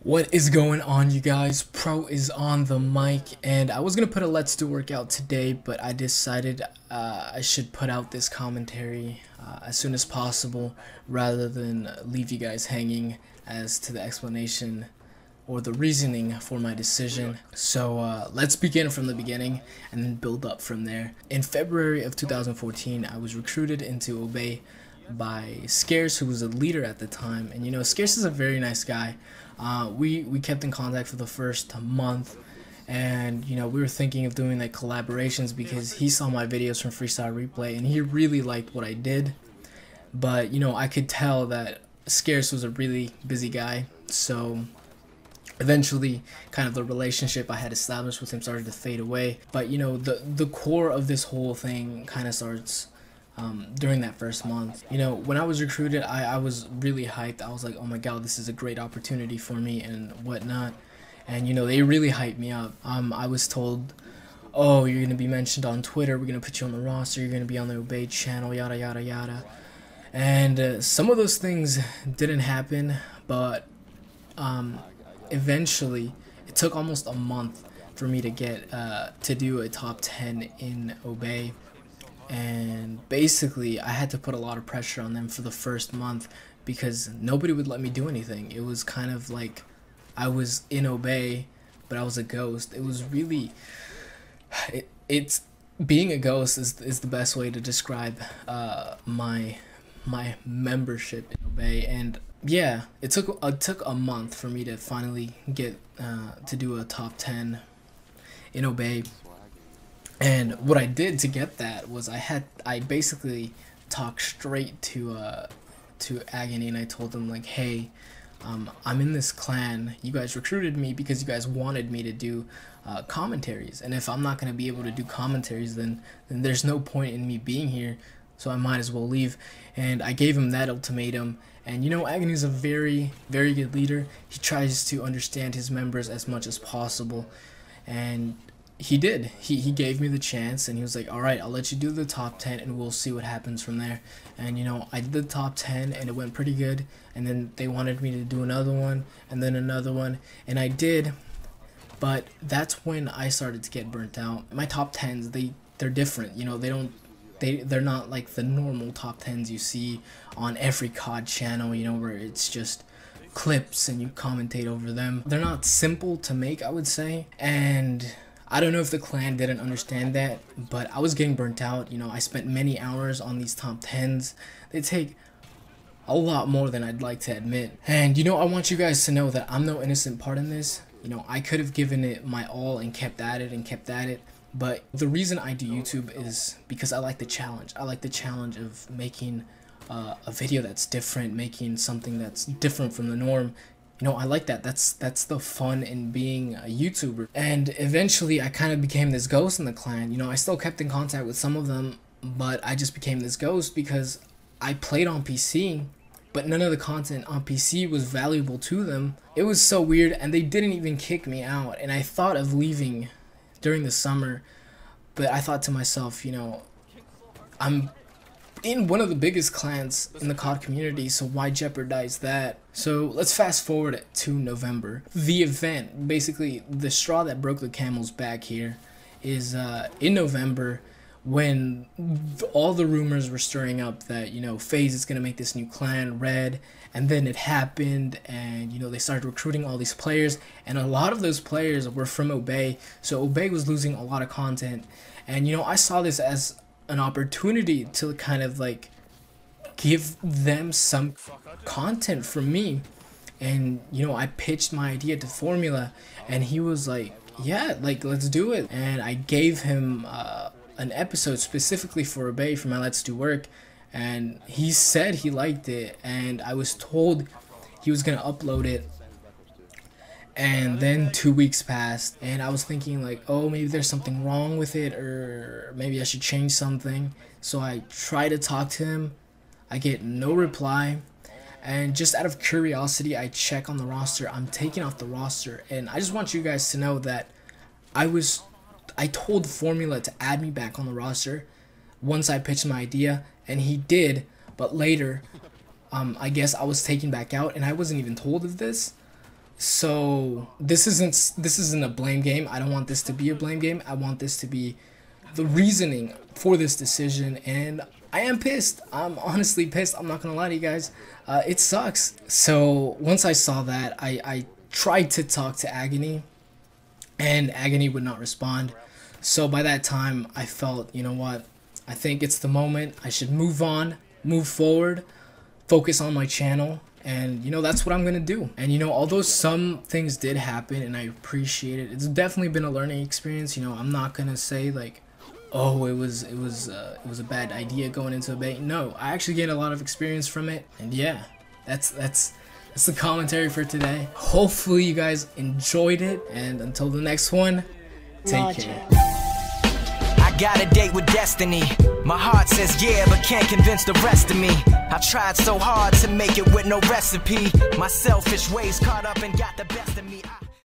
What is going on, you guys? Pro is on the mic, and I was gonna put a Let's Do workout today, but I decided I should put out this commentary as soon as possible rather than leave you guys hanging as to the explanation or the reasoning for my decision. So let's begin from the beginning and then build up from there. In February of 2014, I was recruited into Obey by Scarce, who was a leader at the time, and you know, Scarce is a very nice guy. We kept in contact for the first month, and you know, we were thinking of doing like collaborations because he saw my videos from Freestyle Replay and he really liked what I did. But you know, I could tell that Scarce was a really busy guy, so eventually kind of the relationship I had established with him started to fade away. But you know, the core of this whole thing kind of starts during that first month. You know, when I was recruited, I was really hyped. I was like, oh my god, this is a great opportunity for me and whatnot. And you know, they really hyped me up. I was told, oh, you're gonna be mentioned on Twitter, we're gonna put you on the roster, you're gonna be on the Obey channel, yada yada yada. And some of those things didn't happen, but eventually it took almost a month for me to get to do a top 10 in Obey. And basically I had to put a lot of pressure on them for the first month because nobody would let me do anything. It was kind of like I was in Obey, but I was a ghost. It was really it's being a ghost is the best way to describe my membership in Obey. And yeah, it took a month for me to finally get to do a top 10 in Obey. And what I did to get that was I basically talked straight to Agony, and I told them like, hey, I'm in this clan. You guys recruited me because you guys wanted me to do commentaries, and if I'm not gonna be able to do commentaries, then there's no point in me being here. So I might as well leave. And I gave him that ultimatum. And you know, Agony is a very, very good leader. He tries to understand his members as much as possible, and he did. He gave me the chance, and he was like, all right, I'll let you do the top 10 and we'll see what happens from there. And you know, I did the top 10 and it went pretty good, and then they wanted me to do another one and then another one, and I did. But that's when I started to get burnt out. My top 10s, they're different. You know, they're not like the normal top 10s you see on every COD channel, you know, where it's just clips and you commentate over them. They're not simple to make, I would say. And I don't know if the clan didn't understand that, but I was getting burnt out. You know, I spent many hours on these top 10s. They take a lot more than I'd like to admit. And you know, I want you guys to know that I'm no innocent part in this. You know, I could have given it my all and kept at it. But the reason I do YouTube is because I like the challenge. I like the challenge of making a video that's different, making something that's different from the norm. You know, I like that. That's the fun in being a YouTuber. And eventually I kind of became this ghost in the clan. You know, I still kept in contact with some of them, but I just became this ghost because I played on PC, but none of the content on PC was valuable to them. It was so weird, and they didn't even kick me out. And I thought of leaving during the summer, but I thought to myself, you know, I'm in one of the biggest clans in the COD community, so why jeopardize that? So let's fast forward to November. The event, basically the straw that broke the camel's back here, is in November, when all the rumors were stirring up that, you know, FaZe is gonna make this new clan, Red, and then it happened, and you know, they started recruiting all these players, and a lot of those players were from Obey, so Obey was losing a lot of content. And you know, I saw this as an opportunity to kind of like give them some content from me. And you know, I pitched my idea to Formula, and he was like, yeah, like, let's do it. And I gave him an episode specifically for Obey for my Let's Do work, and he said he liked it, and I was told he was gonna upload it. And then 2 weeks passed, and I was thinking like, oh, maybe there's something wrong with it, or maybe I should change something. So I try to talk to him. I get no reply, and just out of curiosity, I check on the roster. I'm taken off the roster, and I just want you guys to know that I told Formula to add me back on the roster once I pitched my idea, and he did. But later, I guess I was taken back out, and I wasn't even told of this. So this isn't a blame game. I don't want this to be a blame game. I want this to be the reasoning for this decision, and I am pissed. I'm honestly pissed. I'm not gonna lie to you guys. It sucks. So once I saw that, I tried to talk to Agony, and Agony would not respond. So by that time, I felt, you know what? I think it's the moment. I should move on, move forward, focus on my channel. And, you know, that's what I'm going to do. And, you know, although some things did happen and I appreciate it, it's definitely been a learning experience. You know, I'm not going to say, like, oh, it was a bad idea going into a bait. No, I actually gained a lot of experience from it. And, yeah, that's the commentary for today. Hopefully you guys enjoyed it. And until the next one, take care. I got a date with destiny. My heart says yeah, but can't convince the rest of me. I tried so hard to make it with no recipe. My selfish ways caught up and got the best.